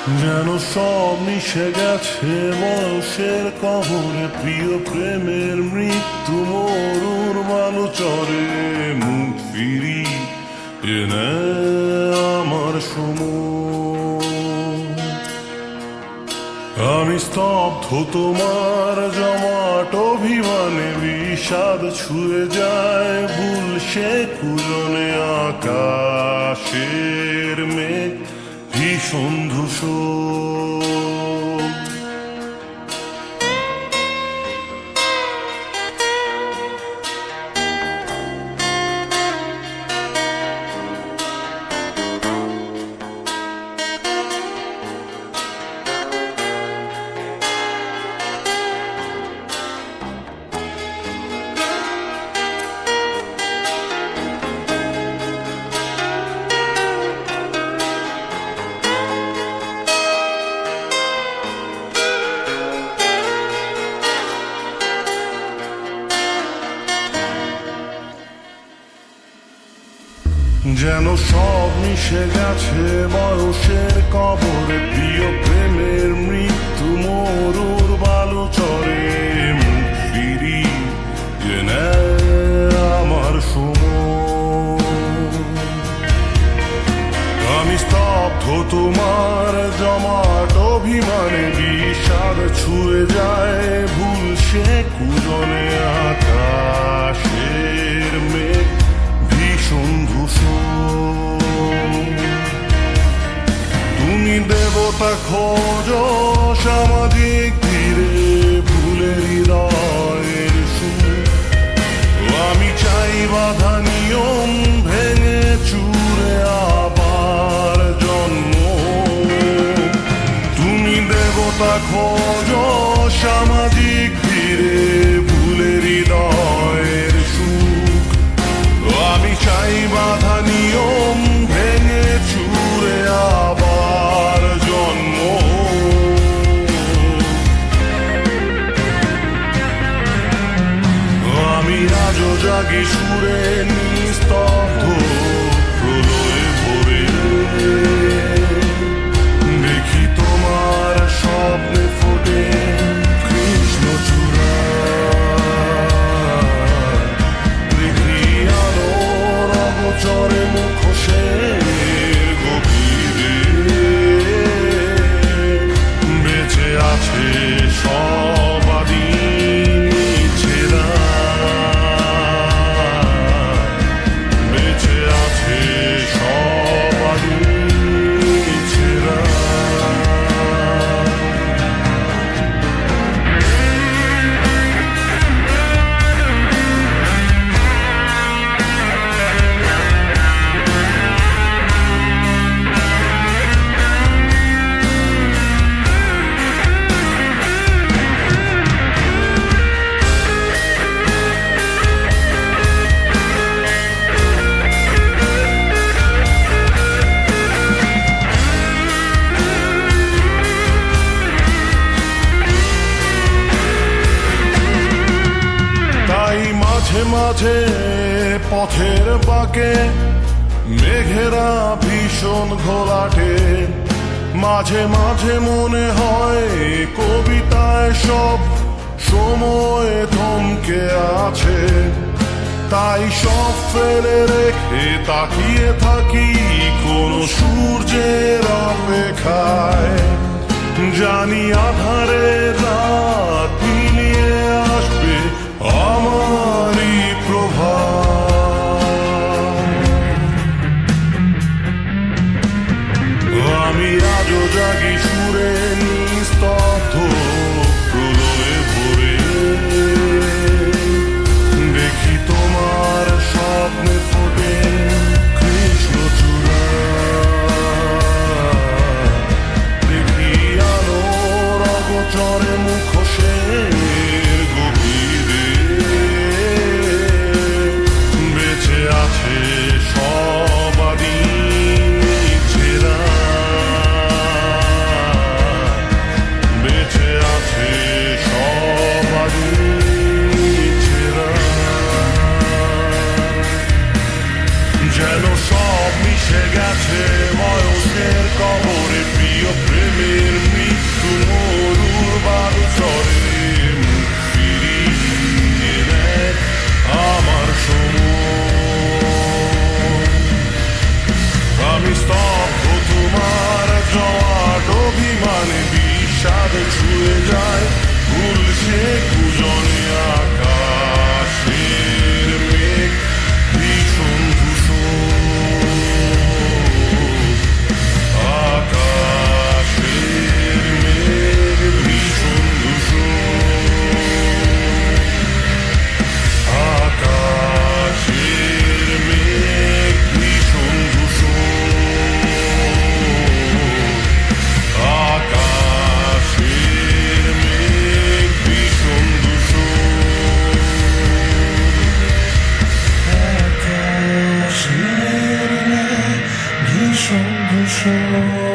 যেন সব মিশে গেছে বয়সের কবরে, প্রিয় প্রেমের মৃত্যু মরুর বালুচরে। মুখ ফিরি এনে আমার সময়, আমি স্তব্ধ তোমার জমাট অভিমানে। বিষাদ ছুঁয়ে যায় ভুল সে কুজনে, আকাশের মেঘ ভীষণ ধূসর। যেন সব মিশে গেছে বয়সের কবরে, প্রিয় প্রেমের মৃত্যু মরুর বালুচরে। মুখ ফিরি এনে আমার সময়, আমি স্তব্ধ তোমার জমাট অভিমানে। বিষাদ ছুঁয়ে যায় ভুল সে কুজনে, আকাশের মেঘ ভীষণ ধূসর। তুমি দেবতা খোঁজ সামাজিক তীরে, ভুলের হৃদয়ের সুর। আমি চাই বাধা নিয়ম ভেঙে চুরে আবার জন্ম। তুমি দেবতা খোঁজ সামাজিক তীরে, ভুলের হৃদয়ের সুখ। আমি চাই বাধা নিয়ম ভেঙে চুরে আবার জন্ম। আমি আজও জাগি সুরে নিস্তব্ধ প্রলয়ে ভরে। দেখি তোমার স্বপ্নে ফোটে কৃষ্ণচূড়া, দেখি আলোর অগোচরে মুখোশের গভীরে। বেঁচে আছে সবাদি ছেড়া, বেঁচে আছে সবাদি ছেড়া। মাঝে মাঝে পথের বাঁকে মেঘেরা ভীষণ ঘোলাটে। মাঝে মাঝে মনে হয় কবিতায় সব সময় থমকে আছে। তাই সব ফেলে রেখে তাকিয়ে থাকি কোন সূর্যের অপেক্ষায়। জানি আধারে রাত মিলিয়ে আসবে আমারই প্রভাত। আমি আজও জাগি সুরে নিস্তব্ধ প্রলয়ে ভরে। দেখি তোমার স্বপ্নে ফোটে কৃষ্ণচূড়া, দেখি আলোর অগোচরে মুখোশের গভীরে। বেঁচে আছে সবাদি ছেড়া, বেঁচে শোনো